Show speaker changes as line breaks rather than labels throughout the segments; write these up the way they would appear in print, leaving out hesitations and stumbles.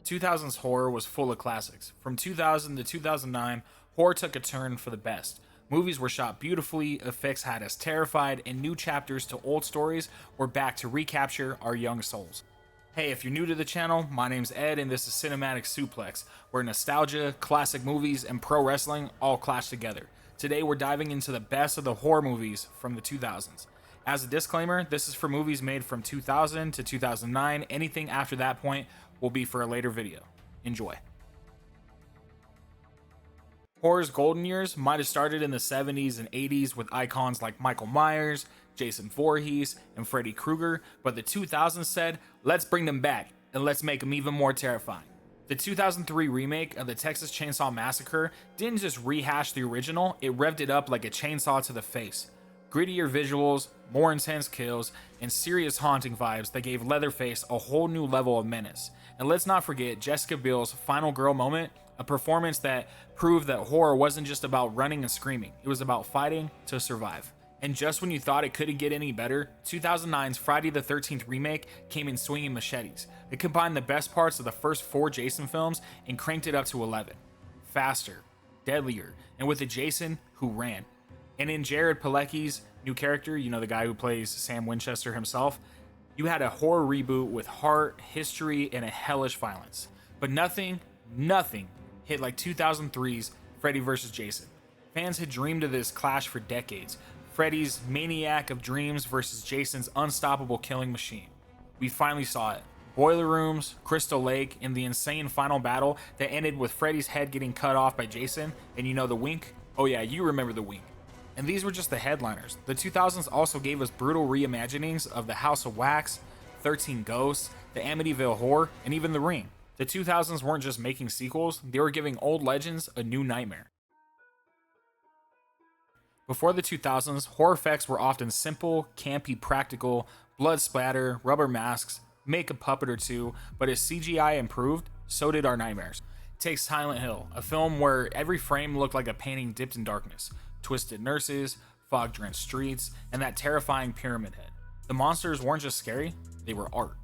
2000s horror was full of classics. From 2000 to 2009, horror took a turn for the best. Movies were shot beautifully, effects had us terrified, and new chapters to old stories were back to recapture our young souls. Hey, if you're new to the channel, my name's Ed and this is Cinematic Suplex, where nostalgia, classic movies, and pro wrestling all clash together. Today we're diving into the best of the horror movies from the 2000s. As a disclaimer, this is for movies made from 2000 to 2009. Anything after that point will be for a later video. Enjoy. Horror's golden years might have started in the 70s and 80s with icons like Michael Myers, Jason Voorhees, and Freddy Krueger, but the 2000s said, let's bring them back and let's make them even more terrifying. The 2003 remake of the Texas Chainsaw Massacre didn't just rehash the original, it revved it up like a chainsaw to the face. Grittier visuals, more intense kills, and serious haunting vibes that gave Leatherface a whole new level of menace. And let's not forget Jessica Biel's final girl moment, a performance that proved that horror wasn't just about running and screaming, it was about fighting to survive. And just when you thought it couldn't get any better, 2009's Friday the 13th remake came in swinging machetes. It combined the best parts of the first 4 Jason films and cranked it up to 11. Faster, deadlier, and with a Jason who ran. And in Jared Palecki's new character, you know, the guy who plays Sam Winchester himself, you had a horror reboot with heart, history, and a hellish violence. But nothing hit like 2003's Freddy vs. Jason. Fans had dreamed of this clash for decades. Freddy's maniac of dreams versus Jason's unstoppable killing machine. We finally saw it. Boiler rooms, Crystal Lake, and the insane final battle that ended with Freddy's head getting cut off by Jason, and you know the wink? Oh yeah, you remember the wink. And these were just the headliners. The 2000s also gave us brutal reimaginings of the House of Wax, 13 Ghosts, the Amityville Horror, and even The Ring. The 2000s weren't just making sequels, they were giving old legends a new nightmare. Before the 2000s, horror effects were often simple, campy, practical, blood splatter, rubber masks, make a puppet or two, but as CGI improved, so did our nightmares. Take Silent Hill, a film where every frame looked like a painting dipped in darkness. Twisted nurses, fog-drenched streets, and that terrifying pyramid head. The monsters weren't just scary, they were art.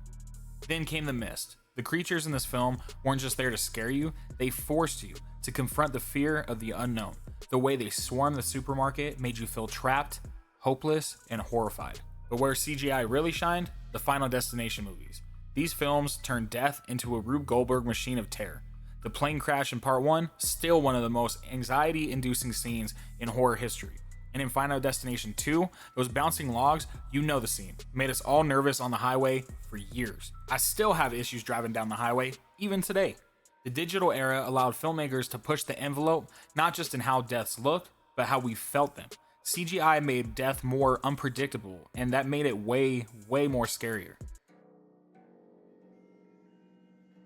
Then came The Mist. The creatures in this film weren't just there to scare you, they forced you to confront the fear of the unknown. The way they swarmed the supermarket made you feel trapped, hopeless, and horrified. But where CGI really shined? The Final Destination movies. These films turned death into a Rube Goldberg machine of terror. The plane crash in part 1, still one of the most anxiety-inducing scenes in horror history. And in Final Destination 2, those bouncing logs, you know the scene, made us all nervous on the highway for years. I still have issues driving down the highway, even today. The digital era allowed filmmakers to push the envelope, not just in how deaths looked, but how we felt them. CGI made death more unpredictable, and that made it way more scarier.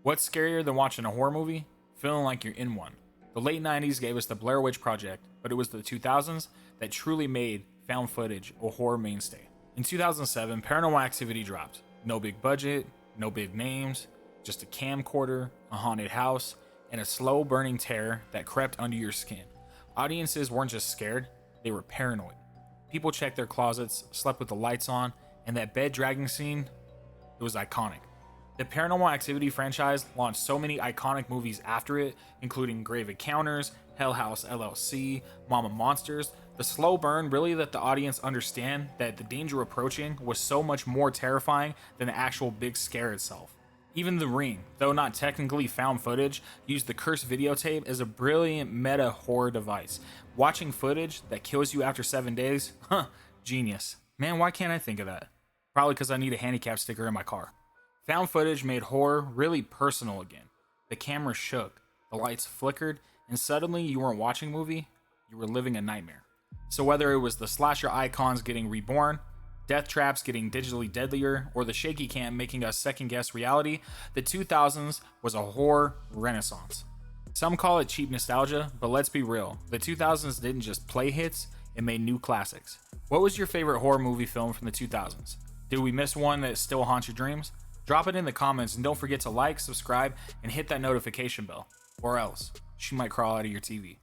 What's scarier than watching a horror movie? Feeling like you're in one. The late 90s gave us the Blair Witch Project, but it was the 2000s that truly made found footage a horror mainstay. In 2007, Paranormal Activity dropped. No big budget, no big names, just a camcorder, a haunted house, and a slow burning terror that crept under your skin. Audiences weren't just scared, they were paranoid. People checked their closets, slept with the lights on, and that bed dragging scene, it was iconic. The Paranormal Activity franchise launched so many iconic movies after it, including Grave Encounters, Hell House LLC, Mama Monsters. The slow burn really let the audience understand that the danger approaching was so much more terrifying than the actual big scare itself. Even The Ring, though not technically found footage, used the cursed videotape as a brilliant meta horror device. Watching footage that kills you after 7 days? Genius. Man, why can't I think of that? Probably because I need a handicap sticker in my car. Found footage made horror really personal again. The camera shook, the lights flickered, and suddenly you weren't watching a movie, you were living a nightmare. So whether it was the slasher icons getting reborn, death traps getting digitally deadlier, or the shaky cam making us second guess reality, the 2000s was a horror renaissance. Some call it cheap nostalgia, but let's be real, the 2000s didn't just play hits, it made new classics. What was your favorite horror movie film from the 2000s? Did we miss one that still haunts your dreams? Drop it in the comments and don't forget to like, subscribe, and hit that notification bell, or else she might crawl out of your TV.